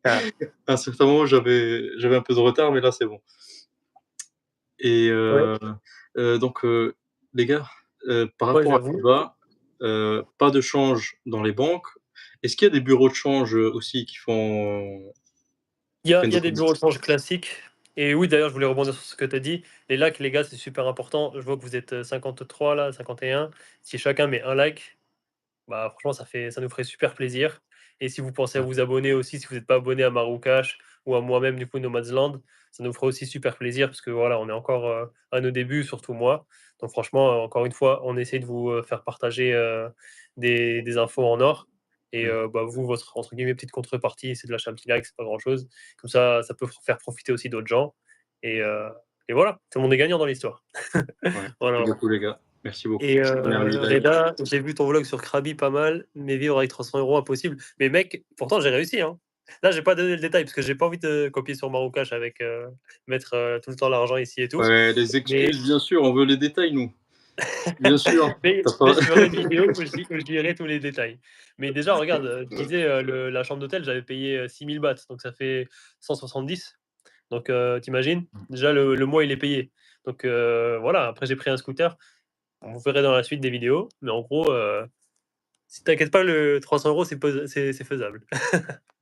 Ah, À un certain moment, j'avais un peu de retard, mais là, c'est bon. Et ouais. donc les gars, par Ouais, rapport à j'avoue. Cuba, pas de change dans les banques. Est-ce qu'il y a des bureaux de change, aussi Il y qui a prennent il y des a des bureaux de commissions? change classiques. Et oui, d'ailleurs, je voulais rebondir sur ce que tu as dit. Les likes, les gars, c'est super important. Je vois que vous êtes, 53 là, 51. Si chacun met un like, bah, franchement, ça nous ferait super plaisir. Et si vous pensez à Ouais. vous abonner aussi, si vous n'êtes pas abonné à Maroucache ou à moi-même, du coup, Nomadsland, ça nous ferait aussi super plaisir parce que voilà, on est encore, à nos débuts, surtout moi. Donc franchement, encore une fois, on essaie de vous, faire partager, des infos en or. Et Mmh. bah, vous, votre, entre guillemets, «petite contrepartie», c'est de lâcher un petit like, c'est pas grand-chose. Comme ça peut faire profiter aussi d'autres gens. Et voilà, tout le monde est gagnant dans l'histoire. Ouais. Voilà, Merci voilà. beaucoup les gars. Merci beaucoup. Et Prenez un like. Reda, j'ai vu ton vlog sur Krabi pas mal, mais vivre avec 300 € impossible. Mais mec, pourtant j'ai réussi, hein. Là, j'ai pas donné le détail parce que j'ai pas envie de copier sur Maroucache avec, mettre, tout le temps l'argent ici et tout. Ouais, les Mais excuses, bien sûr, on veut les détails nous. Bien sûr. mais Tu mais pas je ferai une vidéo où je dirai tous les détails. Mais déjà regarde, je disais, la chambre d'hôtel, j'avais payé, 6 000 bahts, donc ça fait 170. Donc tu Déjà le mois il est payé. Donc voilà, après j'ai pris un scooter. Vous verrez dans la suite des vidéos, mais en gros, si t'inquiète pas, le 300 € c'est faisable.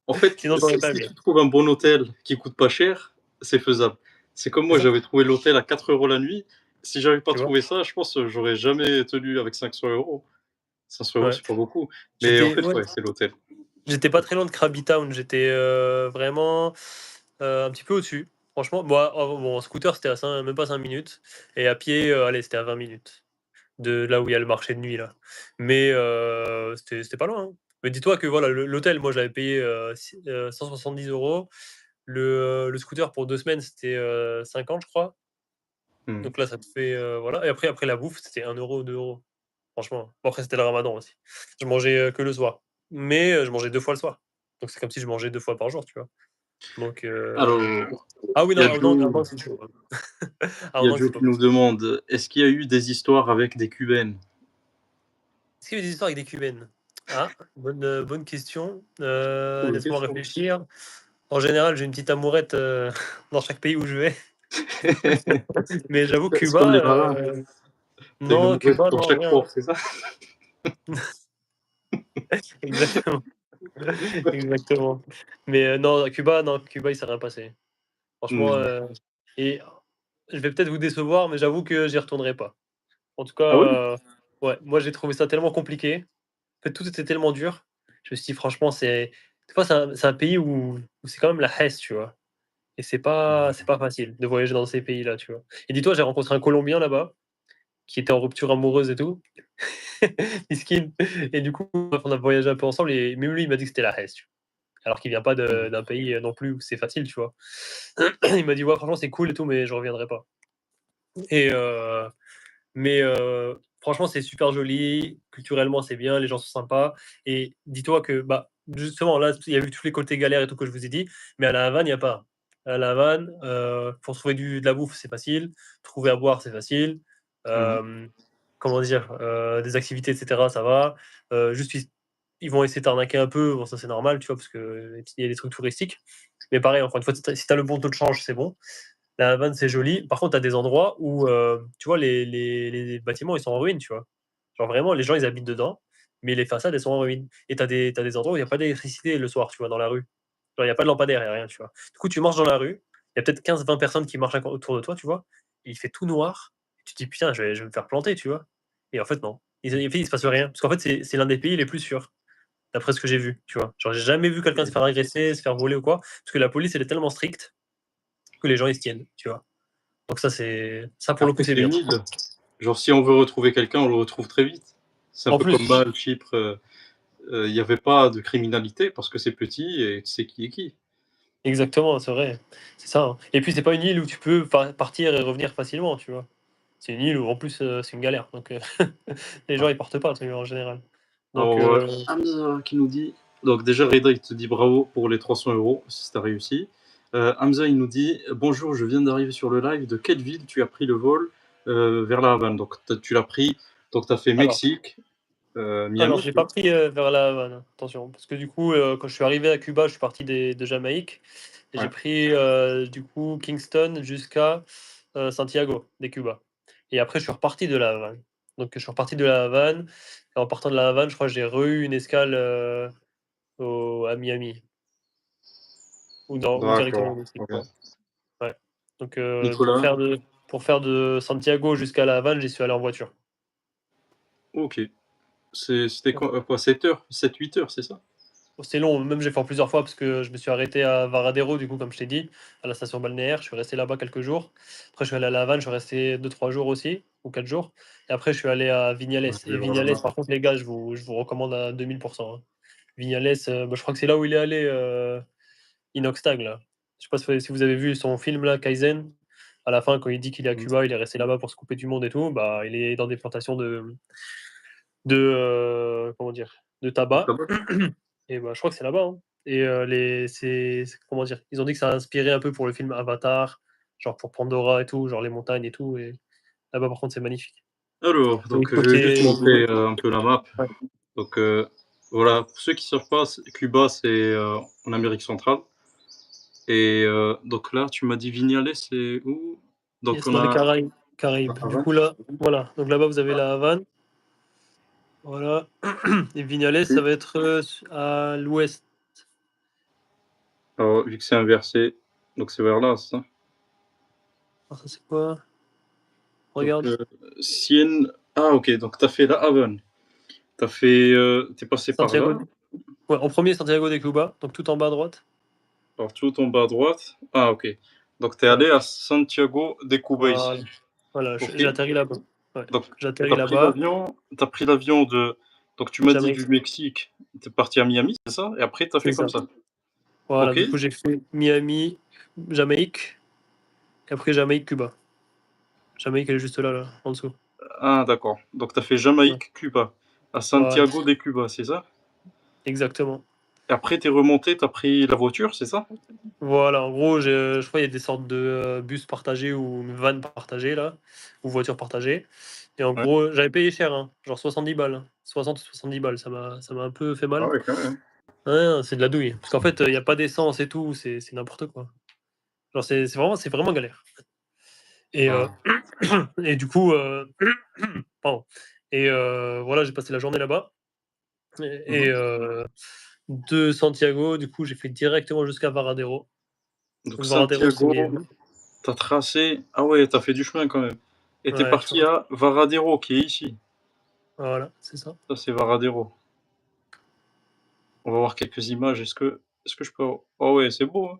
En fait, Sinon, t'aurais pas si aimé. tu trouves un bon hôtel qui coûte pas cher, c'est faisable. C'est comme C'est moi, ça, j'avais trouvé l'hôtel à 4 € la nuit. Si j'avais pas tu vois? trouvé ça, je pense que j'aurais jamais tenu avec 500 €. 500 €, Ouais. c'est pas beaucoup. Mais en J'étais fait, ouais, ouais, c'est l'hôtel. j'étais pas très loin de Krabi Town, j'étais, vraiment, un petit peu au-dessus. Franchement, bon, en scooter, c'était à même pas 5 minutes et à pied, allez, c'était à 20 minutes de là où il y a le marché de nuit là. Mais, c'était pas loin, hein. Mais dis-toi que voilà, l'hôtel, moi, j'avais payé, 170 €. Le scooter pour 2 semaines, c'était, 50 je crois. Mmh. Donc là, ça te fait, voilà et après la bouffe, c'était 1 €, 2 €. Franchement. Bon après, c'était le ramadan aussi. Je mangeais, que le soir. Mais, je mangeais 2 fois le soir. Donc c'est comme si je mangeais 2 fois par jour, tu vois? Donc, Alors, ah oui, il y non, a non, Joe Grenoble, c'est chaud, hein. Ah il y a non, c'est Joe pas qui nous possible. demande: «Est-ce qu'il y a eu des histoires avec des cubaines?» Est-ce qu'il y a des histoires avec des cubaines? Ah, bonne question. Cool Laisse-moi question. réfléchir. En général, j'ai une petite amourette, dans chaque pays où je vais. Mais j'avoue C'est comme les Cuba, marins, tu as une non, amourette Cuba, pour non, chaque rien, hein. port, c'est ça? Exactement, exactement. Mais, non, Cuba, il s'est rien passé. Franchement, Mmh. et je vais peut-être vous décevoir, mais j'avoue que j'y retournerai pas. En tout Ah ouais? cas, ouais, moi j'ai trouvé ça tellement compliqué. En fait, tout était tellement dur. Je me suis dit franchement, des fois c'est un pays où c'est quand même la hesse, tu vois? Et c'est pas facile de voyager dans ces pays-là, tu vois? Et dis-toi, j'ai rencontré un Colombien là-bas, qui était en rupture amoureuse et tout. Miskin. Et du coup, bref, on a voyagé un peu ensemble et même lui, il m'a dit que c'était la hesse, tu vois? Alors qu'il vient pas Mmh. d'un pays, non plus où c'est facile, tu vois? Il m'a dit: «Ouais, franchement, c'est cool et tout, mais je reviendrai pas». Et mais franchement, c'est super joli, culturellement, c'est bien, les gens sont sympas et dis-toi que, bah, justement, là, il y a eu tous les côtés galères et tout que je vous ai dit, mais à La Havane, il y a pas. À La Havane, pour trouver de la bouffe, c'est facile, trouver à boire, c'est facile, Mmh. hem, comment dire? Des activités et cetera, ça va, juste ils vont essayer de t'arnaquer un peu, bon ça, c'est normal, tu vois? Parce qu'il y a des trucs touristiques, mais pareil, encore une fois, si tu as le bon taux de change, c'est bon. La Havane, c'est joli. Par contre, tu as des endroits où, tu vois, les bâtiments, ils sont en ruine, tu vois? Genre vraiment, les gens, ils habitent dedans, mais les façades, elles sont en ruine et tu as des endroits où il y a pas d'électricité le soir, tu vois, dans la rue. Genre, il y a pas de lampadaire, il y a rien, tu vois? Du coup, tu marches dans la rue, il y a peut-être 15-20 personnes qui marchent autour de toi, tu vois? Et il fait tout noir. Tu te dis: «Putain, je vais me faire planter», tu vois? Et en fait, non. Il se passe rien. Parce qu'en fait, c'est l'un des pays les plus sûrs, d'après ce que j'ai vu, tu vois? Genre, j'ai jamais vu quelqu'un se faire agresser, se faire voler ou quoi, parce que la police, elle est tellement stricte que les gens, ils se tiennent, tu vois? Donc ça pour le coup, Après, c'est c'est bien. une île. Genre, si on veut retrouver quelqu'un, on le retrouve très vite. C'est un En peu comme plus, Malte, Chypre, il y avait pas de criminalité parce que c'est petit et tu sais qui est qui. exactement, c'est vrai, c'est ça, hein. Et puis c'est pas une île où tu peux partir et revenir facilement, tu vois? C'est une île où en plus, c'est une galère, donc les gens Ouais. ils partent pas, tu vois, en général. Donc Alors, Hamza qui nous dit donc déjà Reda, il te dit bravo pour les 300 € si tu as réussi. Hamza, il nous dit: «Bonjour, je viens d'arriver sur le live. De quelle ville tu as pris le vol, vers La Havane?» Donc tu l'as pris, donc tu as fait alors Mexique, alors Miami, j'ai c'est pas ça? pris, vers La Havane, attention, parce que du coup, quand je suis arrivé à Cuba, je suis parti de Jamaïque et j'ai Ouais. pris, du coup Kingston jusqu'à, Santiago de Cuba et après je suis reparti de La Havane. Donc je suis reparti de La Havane et en partant de La Havane, je crois que j'ai eu une escale, à Miami ou directement au D'accord, Mexique, OK. ouais. Ouais. Donc Nicolas? pour faire de Santiago jusqu'à La Havane, j'y suis allé en voiture. OK. C'était quoi 7 heures? 7-8 heures, c'est ça? Oh, c'est long, même j'ai fait en plusieurs fois parce que je me suis arrêté à Varadero, du coup, comme je t'ai dit, à la station balnéaire. Je suis resté là-bas quelques jours. Après, je suis allé à La Havane, je suis resté 2-3 jours aussi, ou 4 jours. Et après, je suis allé à Vignales. Ouais, je Et vais voir la Vignales, map. par contre, les gars, je vous recommande à 2000%, hein. Vignales, bah, je crois que c'est là où il est allé, Inoxtag, là. Je sais pas si vous avez vu son film, là, Kaizen. À la fin, quand il dit qu'il est à Mmh. Cuba, il est resté là-bas pour se couper du monde et tout. Bah, il est dans des plantations de comment dire? De Du tabac. tabac? Et bah, je crois que c'est là-bas, hein. Et comment dire? Ils ont dit que ça a inspiré un peu pour le film Avatar, genre pour Pandora et tout, genre les montagnes et tout et là-bas, par contre, c'est magnifique. Alors, Et donc je vais juste côté montrer, un peu la map. ouais, Donc, voilà, pour ceux qui ne savent pas, Cuba, c'est en Amérique centrale. Et donc là, tu m'as dit Vignales, c'est où? Donc c'est on dans les a Caraïbes. Du Havane. coup, là, voilà, donc là-bas, vous avez la Havane, voilà. Et Vignales, Et ça va être, à l'ouest. Alors, vu que c'est inversé, donc c'est vers là, c'est ça? Alors ça, c'est quoi? Donc, Regarde. Sienne ah OK, donc tu as fait La Havane. Tu as fait, tu es passé par là, Santiago de ouais, en premier Santiago de Cuba, donc tout en bas à droite. alors tout en bas à droite. Ah OK. Donc tu es Ouais, allé à Santiago de Cuba ici. voilà. Voilà, OK. j'ai atterri là-bas. Ouais, Donc tu j'atterris as pris là-bas, l'avion tu as pris l'avion de donc tu m'as dit du Jamaïque, Mexique, tu es parti à Miami, c'est ça? Et après tu as c'est fait comme ça. ça? Voilà, OK. du coup, j'ai fait Miami, Jamaïque et après Jamaïque, Cuba. Jamaïque, elle est juste là, là, en dessous. Ah d'accord. Donc tu as fait Ouais, Jamaïque, Cuba, à voilà, Santiago de Cuba, c'est ça? exactement. Et après tu es remonté, tu as pris la voiture, c'est ça? Voilà, en gros, je crois il y a des sortes de, bus partagés ou vannes partagées là, ou voitures partagées et en Ouais. gros, j'avais payé cher, hein, genre 70 balles, hein. 60 ou 70 balles, ça m'a un peu fait Ah mal. ouais, quand même. Ouais, non, c'est de la douille. Parce qu'en fait, il y a pas d'essence et tout, c'est n'importe quoi. Genre c'est vraiment galère et Ah. et du coup, pardon et voilà, j'ai passé la journée là-bas Mmh et mh. de Santiago, du coup, j'ai fait directement jusqu'à Varadero. Donc Donc Varadero, c'est Santiago, les tu as tracé ah ouais, tu as fait du chemin quand même et tu es ouais, tu parti vois? à Varadero qui est ici. Voilà, c'est ça. Ça, c'est Varadero. On va voir quelques images. Est-ce que je peux oh ouais, c'est beau, hein.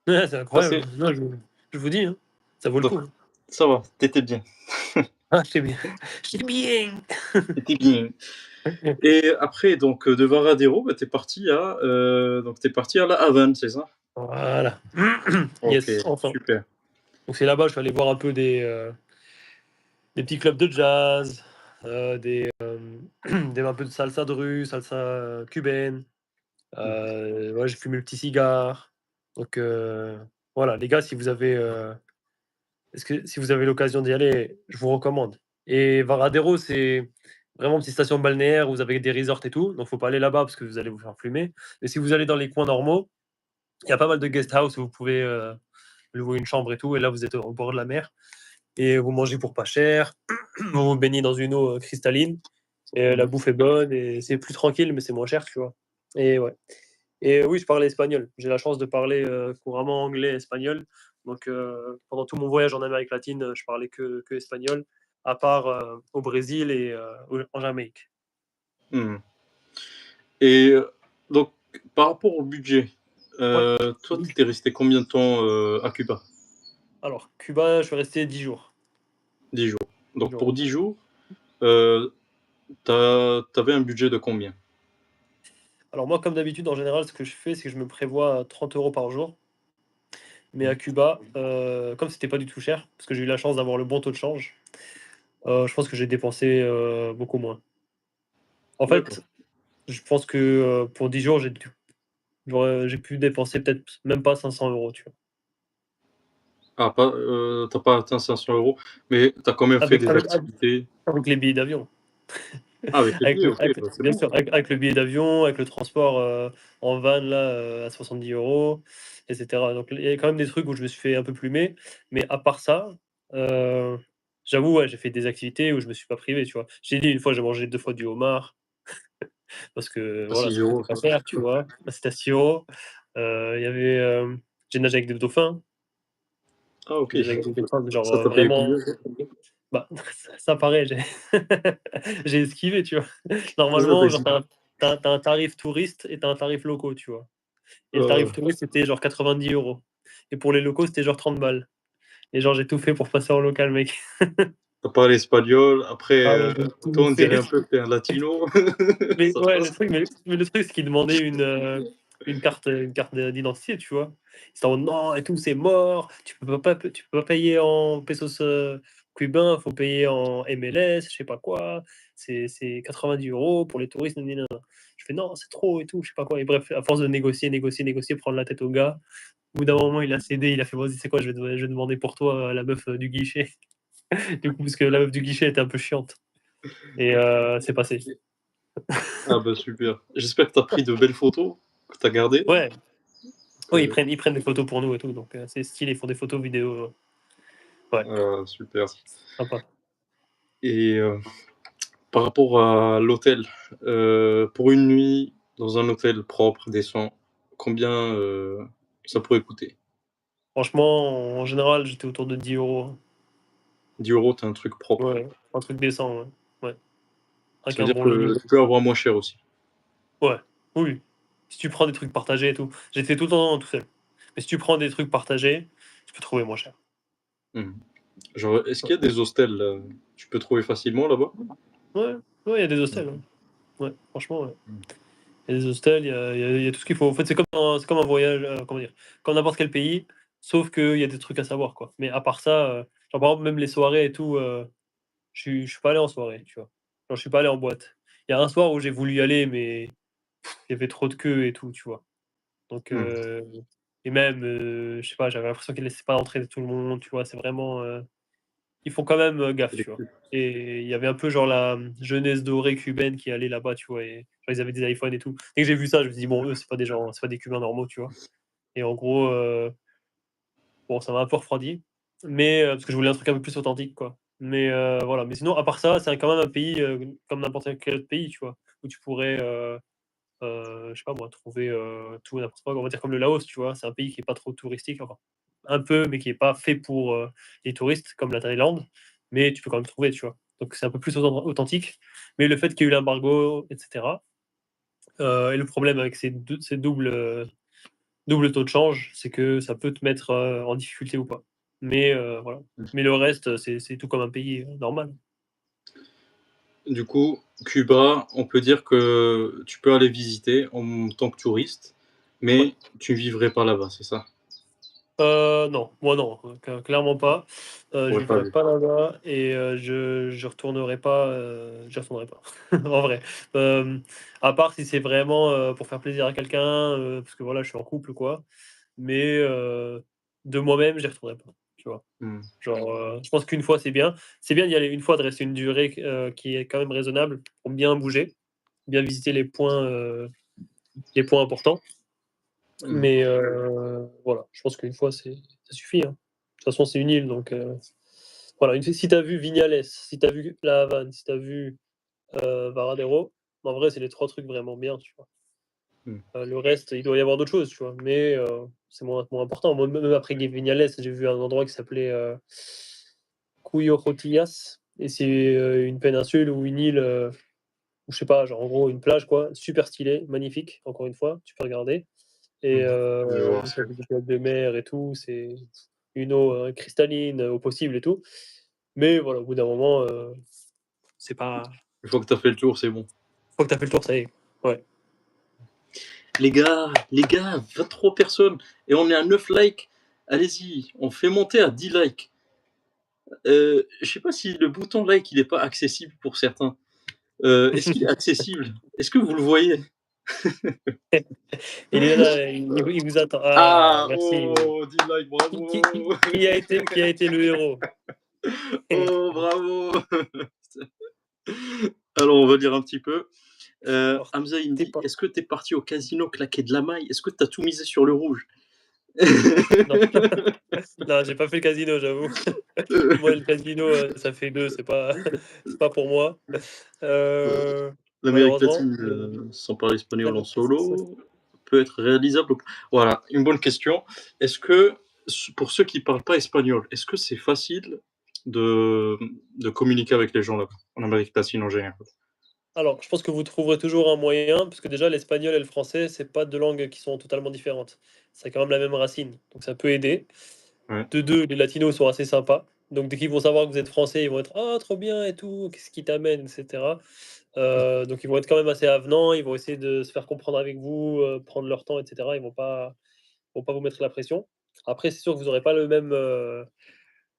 Ouais, c'est Ça, incroyable. c'est Non, je vous dis, hein, ça vaut le donc coup, hein. ça va, tu étais bien. Ah, j'étais bien. J'étais bien. Tu étais bien et après donc de Varadero, bah, tu es parti à, donc tu es parti à La Havane, c'est ça? Voilà. OK, Yes, enfin. super. Donc c'est là-bas, je suis allé voir un peu des petits clubs de jazz, des un peu de salsa de rue, salsa, cubaine. Mmh. Ouais, j'ai fumé le petit cigare. Donc voilà, les gars, si vous avez l'occasion d'y aller, je vous recommande. Et Varadero, c'est vraiment une petite station balnéaire où vous avez des resorts et tout, donc faut pas aller là-bas parce que vous allez vous faire plumer. Mais si vous allez dans les coins normaux, il y a pas mal de guest house où vous pouvez, louer une chambre et tout et là, vous êtes au bord de la mer et vous mangez pour pas cher. Vous vous baignez dans une eau, cristalline et la Mmh. bouffe est bonne et c'est plus tranquille, mais c'est moins cher, tu vois? Et ouais. Et oui, je parlais espagnol. J'ai la chance de parler, couramment anglais, espagnol. Donc pendant tout mon voyage en Amérique latine, je parlais que espagnol, à part, au Brésil et en Jamaïque. Mmh et donc par rapport au budget, Ouais. toi, tu étais resté combien de temps, à Cuba? Alors Cuba, je suis resté 10 jours. 10 jours. 10 Donc jours. pour 10 jours, heu, tu avais un budget de combien? Alors moi, comme d'habitude, en général, ce que je fais, c'est que je me prévois 30 € par jour. Mais à Mmh. Cuba, comme c'était pas du tout cher, parce que j'ai eu la chance d'avoir le bon taux de change, je pense que j'ai dépensé, beaucoup moins. En D'accord. fait, je pense que, pour 10 jours, j'ai pu dépenser peut-être même pas 500 €, tu vois? Ah pas, tu pas atteint 500 euros, mais tu as quand même fait Avec des avec activités avec les billets d'avion. ah avec les Avec billets, le OK, avec bah, c'est bien bon. sûr, avec le billet d'avion, avec le transport, en van là, à 70 € et cetera. Donc il y a quand même des trucs où je me suis fait un peu plumer, mais à part ça, heu, j'avoue, ouais, j'ai fait des activités où je me suis pas privé, tu vois? J'ai dit une fois, j'ai mangé 2 fois du homard parce que À voilà, 6 ça € coûtait pas ça. cher, tu vois? Bah, c'était à 6 €. Il y avait, j'ai nagé avec des dauphins, Ah OK. j'ai nagé avec des dauphins, genre, Ça t'a payé vraiment combien ça? bah, ça paraît, j'ai j'ai esquivé, tu vois? Ça t'a Normalement, genre, coûté tu as un tarif touriste et tu as un tarif locaux, tu vois? Et le heu, tarif touriste, c'était genre 90 € et pour les locaux, c'était genre 30 balles et genre, j'ai tout fait pour passer en local, mec. tu parlé espagnol, après, Ah ouais, j'ai tout toi on dirait fait. un peu que tu es un latino. Mais Ça ouais, passe? le truc, c'est qu'ils demandaient une carte d'identité, tu vois? Ils étaient en mode: «Non et tout, c'est mort, tu peux pas payer en pesos, cubains, faut payer en MLS, je sais pas quoi, c'est 90 € pour les touristes, nani nana». Je fais: «Non, c'est trop et tout», je sais pas quoi et bref, à force de négocier, négocier, négocier, prendre la tête au gars, au bout d'un moment, il a cédé, il a fait: «Vas-y, c'est quoi? Je vais demander pour toi à la meuf, du guichet». Du coup, parce que la meuf du guichet était un peu chiante et c'est passé. Ah bah super. J'espère que tu as pris de belles photos, que tu as gardées. Ouais. Oui, ils Heu, prennent ils prennent des photos pour nous et tout, donc c'est stylé, ils font des photos, vidéos, ouais, super sympa. et par rapport à l'hôtel, pour une nuit dans un hôtel propre, décent, combien, Ça pourrait coûter. Franchement, en général, j'étais autour de 10 €. 10 €, tu un truc propre. Ouais, un truc décent, ouais. Ouais, Ça avec veut un dire bon lit. que tu peux avoir moins cher aussi. Ouais, oui. Si tu prends des trucs partagés et tout. J'étais tout le temps tout seul. Mais si tu prends des trucs partagés, tu peux trouver moins cher. Mmh. Genre, est-ce Ouais. qu'il y a des hostels, tu peux trouver facilement là-bas? Ouais, ouais, il y a des hostels, Mmh. hein. Ouais, franchement, ouais. Mmh. Il y a des hostels, il y a tout ce qu'il faut. En fait, c'est comme un voyage, comment dire? Comme n'importe quel pays, sauf qu'il y a des trucs à savoir, quoi. Mais à part ça, genre, par exemple, même les soirées et tout, je suis pas allé en soirée, tu vois? Genre, je suis pas allé en boîte. Il y a un soir où j'ai voulu y aller, mais il y avait trop de queue et tout, tu vois? Donc Mmh. et même, je sais pas, j'avais l'impression qu'ils laissaient pas entrer tout le monde, tu vois? C'est vraiment, ils font quand même, gaffe, tu vois? Sélectif. Et il y avait un peu genre la, jeunesse dorée cubaine qui allait là-bas, tu vois? Et genre ils avaient des iPhones et tout. Dès que j'ai vu ça, je me suis dit: «Bon, eux, c'est pas des Cubains normaux», tu vois? Et en gros, bon, ça m'a un peu refroidi, mais parce que je voulais un truc un peu plus authentique, quoi. Mais voilà, mais sinon, à part ça, c'est quand même un pays, comme n'importe quel autre pays, tu vois? Où tu pourrais, je sais pas moi, trouver, tout et n'importe quoi. On va dire comme le Laos, tu vois? C'est un pays qui est pas trop touristique, enfin, un peu, mais qui est pas fait pour, les touristes comme la Thaïlande, mais tu peux quand même trouver, tu vois? Donc c'est un peu plus authentique, mais le fait qu'il y ait eu l'embargo et cetera, et le problème avec ces doubles taux de change, c'est que ça peut te mettre, en difficulté ou pas. Mais voilà. Mmh. Mais le reste, c'est tout comme un pays, normal. Du coup, Cuba, on peut dire que tu peux aller visiter en tant que touriste, Ouais. mais tu vivrais pas là-bas, c'est ça? Non, moi non, clairement pas. Tu Je pourrais pas vivrai vivre. pas là-bas et je retournerai pas, j'y retournerai pas, en vrai. À part si c'est vraiment, pour faire plaisir à quelqu'un, parce que voilà, je suis en couple quoi, mais de moi-même, j'y retournerai pas, tu vois? Mmh. Genre, je pense qu'une fois, c'est bien. C'est bien d'y aller une fois, de rester une durée qui est quand même raisonnable pour bien bouger, bien visiter les points importants. Mmh. Mais voilà, je pense qu'une fois, ça suffit, hein. De toute façon, c'est une île, donc voilà, si tu as vu Vignales, si tu as vu La Havane, si tu as vu, Varadero, en vrai, c'est les 3 trucs vraiment bien, tu vois? Mmh. Le reste, il doit y avoir d'autres choses, tu vois? Mais c'est moins important. Moi, même après Vignales, j'ai vu un endroit qui s'appelait, Cuyo Cotillas et c'est, une péninsule ou une île, ou je sais pas, genre, en gros, une plage, quoi, super stylée, magnifique, encore une fois, tu peux regarder. Et Mmh. Je vois. donc il y a des étoiles de mer et tout, c'est une eau, cristalline, au possible et tout. Mais voilà, au bout d'un moment, c'est pas, Une fois que tu as fait le tour, c'est bon. une fois que tu as fait le tour, ça y est. Ouais. Les gars, 23 personnes et on est à 9 likes. Allez-y, on fait monter à 10 likes. Je sais pas si le bouton like, il est pas accessible pour certains. Est-ce qu'il est accessible? Est-ce que vous le voyez? Il est là, il vous attend. Ah, Ah! merci. Oh! 10 likes, Qui bravo! qui qui qui a été le héros? Oh, bravo! Alors, on va dire un petit peu. Alors, Hamza, il me tu dit: pas «Est-ce que tu es parti au casino claquer de la maille? Est-ce que tu as tout misé sur le rouge?» non, non, j'ai pas fait le casino, j'avoue. Moi, le casino, ça fait 2, c'est pas pour moi. Heu, L'Amérique Malheureusement, latine, mais sans parler ça espagnol en ça solo, peut être réalisable ou p voilà, une bonne question. Est-ce que, pour ceux qui parlent pas espagnol, est-ce que c'est facile de de communiquer avec les gens là-bas, en Amérique latine en général? Alors, je pense que vous trouverez toujours un moyen, parce que déjà l'espagnol et le français, c'est pas 2 langues qui sont totalement différentes. C'est quand même la même racine, donc ça peut aider. Ouais. De 2, les latinos sont assez sympas, donc dès qu'ils vont savoir que vous êtes français, ils vont être: «Ah trop bien et tout, qu'est-ce qui t'amène?» et cetera. Donc ils vont être quand même assez avenants, ils vont essayer de se faire comprendre avec vous, prendre leur temps et cetera. Ils vont pas vous mettre la pression. Après, c'est sûr que vous aurez pas le même,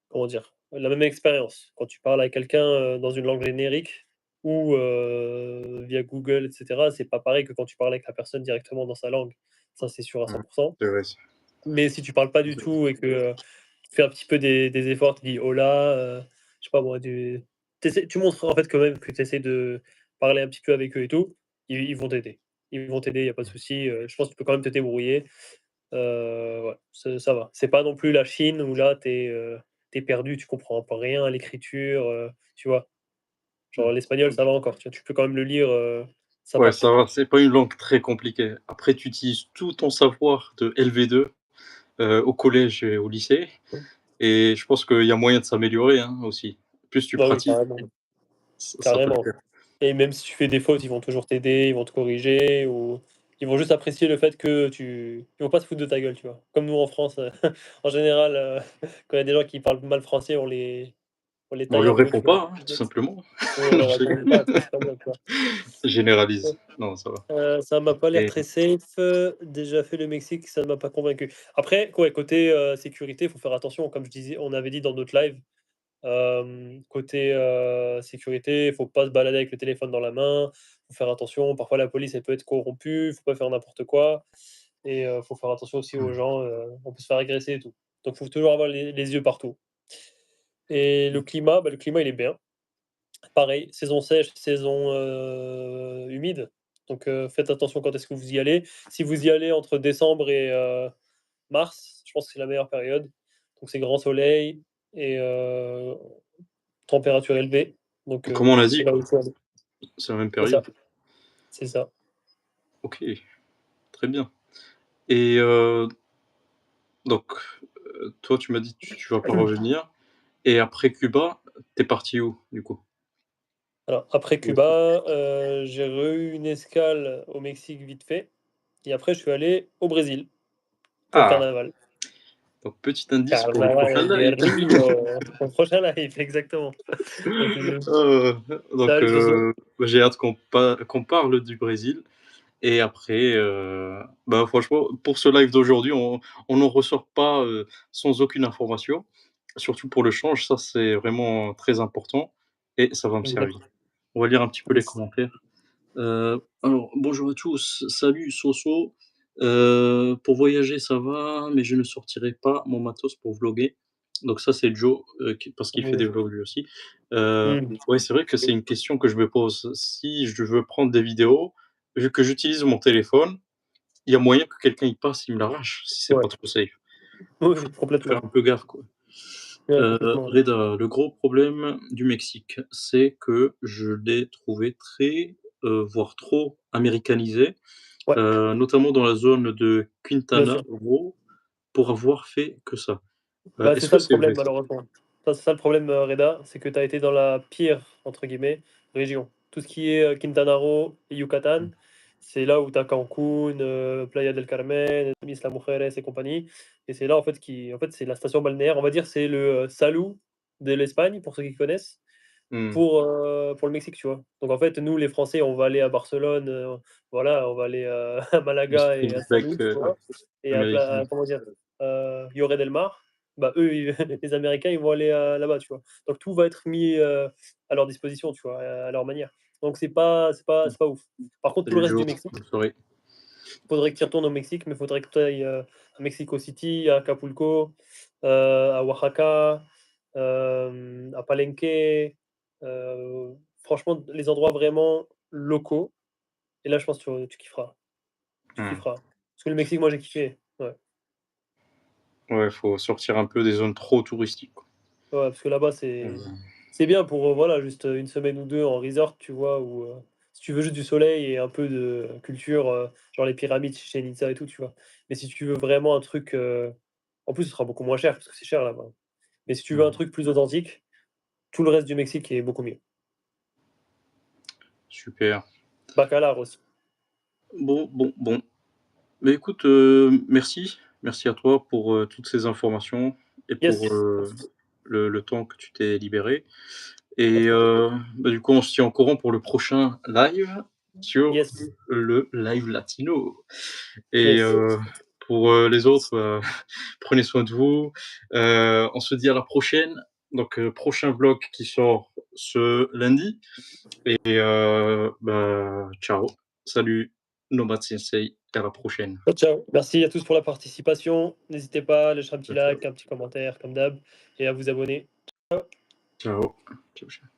comment dire? La même expérience. Quand tu parles à quelqu'un, dans une langue générique ou via Google et cetera, c'est pas pareil que quand tu parles avec la personne directement dans sa langue. Ça, c'est sûr à Ouais, 100. c'est vrai ça. Mais si tu parles pas du tout et que, tu fais un petit peu des efforts, tu dis: «Hola», je sais pas moi, tu montres en fait quand même que tu essaies de parler un petit peu avec eux et tout, ils vont t'aider. Ils vont t'aider, il y a pas de souci, je pense que tu peux quand même te débrouiller. Ouais, ça va. C'est pas non plus la Chine où là, tu es perdu, tu comprends pas rien à l'écriture, tu vois? Mmh. Genre l'espagnol, ça va encore, tu vois? Tu peux quand même le lire, ça Ouais, ça passe. va, c'est pas une langue très compliquée. Après, tu utilises tout ton savoir de LV2 au collège et au lycée et je pense qu'il y a moyen de s'améliorer, hein, aussi. Plus tu Bah oui, pratiques, carrément, ça peut le carrément. faire. Et même si tu fais des fautes, ils vont toujours t'aider, ils vont te corriger ou ils vont juste apprécier le fait que ils vont pas se foutre de ta gueule, tu vois? Comme nous en France, en général, quand il y a des gens qui parlent mal français, on les On taille leur un peu, répond tu vois? pas, hein, tout simplement. Oui, on leur Je répond pas, principalement, tu vois? je généralise. Non, ça va Ça m'a pas l'air et très safe, déjà fait le Mexique, ça ne m'a pas convaincu. Après, ouais, côté, sécurité, il faut faire attention, comme je disais on avait dit dans notre live, côté, sécurité, il faut pas se balader avec le téléphone dans la main, faut faire attention, parfois la police, elle peut être corrompue, faut pas faire n'importe quoi et faut faire attention aussi aux mmh, gens, on peut se faire agresser et tout. Donc faut toujours avoir les yeux partout et le climat, il est bien. Pareil, saison sèche, saison, humide, donc faites attention quand est-ce que vous y allez. Si vous y allez entre décembre et mars, je pense que c'est la meilleure période. Donc c'est grand soleil et température élevée, donc comme on a c'est dit, là où quoi. il faut aller. C'est la même C'est ça, période. c'est ça. OK, très bien et donc toi, tu m'as dit tu vas pas revenir et après Cuba, tu es parti où, du coup? Alors après Où est-ce que Cuba, j'ai eu une escale au Mexique vite fait et après je suis allé au Brésil pour le ah! carnaval. Donc petit indice pour le prochain Carnaval de live. Rio, mon prochain live, exactement. Donc, Heu, donc salut Soso. j'ai hâte qu'on parle du Brésil et après, bah, franchement, pour ce live d'aujourd'hui, on n'en ressort pas, sans aucune information. Surtout pour le change, ça, c'est vraiment très important et ça va me servir. Exact. On va lire un petit peu les Yes. commentaires. Alors: «Bonjour à tous, salut Soso, pour voyager ça va, mais je ne sortirai pas mon matos pour vlogger». Donc ça, c'est Joe, qui parce qu'il fait des Oui. vlogs lui aussi. Heu, Mmh. ouais, c'est vrai que c'est une question que je me pose. Si je veux prendre des vidéos, vu que j'utilise mon téléphone, il y a moyen que quelqu'un y passe, il me l'arrache, si c'est pas Ouais. trop safe. Oui, Faut faire complètement. un peu gaffe, quoi. Ouais, complètement. Reda, le gros problème du Mexique, c'est que je l'ai trouvé très, voire trop américanisé, Ouais, notamment dans la zone de bien Quintana sûr. Roo, pour avoir fait que ça. Bah, c'est Est-ce ça que le c'est problème vrai ça? malheureusement. Ça, c'est ça le problème, Reda, c'est que tu as été dans la «pire» entre guillemets, région. Tout ce qui est, Quintana Roo et Yucatan, c'est là où tu as Cancún, Playa del Carmen, Isla Mujeres et compagnie et c'est là en fait, c'est la station balnéaire, on va dire, c'est le, Salou de l'Espagne pour ceux qui connaissent, Mmh. pour le Mexique, tu vois? Donc en fait, nous les Français, on va aller à Barcelone, voilà, on va aller, à Le Malaga et à Spring Salou, tu vois? Et à américain. comment dire? Lloret del Mar, bah, eux, ils les Américains, ils vont aller, là-bas, tu vois? Donc tout va être mis, à leur disposition, tu vois? À leur manière. Donc c'est pas ouf. Par contre, tout le Salut reste du Joe, Mexique, bonne soirée. il faudrait que tu y retournes au Mexique, mais il faudrait que tu ailles, à Mexico City, à Acapulco, à Oaxaca, à Palenque, franchement, les endroits vraiment locaux et là, je pense que tu kifferas, tu Mmh. kifferas. Parce que le Mexique, moi, j'ai kiffé, ouais. Ouais, faut sortir un peu des zones trop touristiques, quoi. Ouais, parce que là-bas, c'est bien pour, voilà, juste, 1 semaine ou 2 en resort, tu vois? Ou, si tu veux juste du soleil et un peu de culture, genre les pyramides, Chichén Itzá et tout, tu vois? Mais si tu veux vraiment un truc, en plus, ce sera beaucoup moins cher parce que c'est cher là-bas. Mais si tu veux un Mmh. truc plus authentique, tout le reste du Mexique est beaucoup mieux. Super. Bacalar aussi. Bon. Mais écoute, merci. Merci à toi pour, toutes ces informations et pour, Yes, le temps que tu t'es libéré pas de et problème. bah, du coup, on se tient au courant pour le prochain live sur Yes, le live latino et yes. pour, les autres, prenez soin de vous. On se dit à la prochaine. Donc, prochain vlog qui sort ce lundi et bah, ciao. Salut Nomad Sensei, à la prochaine. Ciao, ciao. Merci à tous pour la participation. N'hésitez pas à lâcher un petit Ciao, ciao. like, un petit commentaire comme d'hab et à vous abonner. Ciao. Ciao, ciao.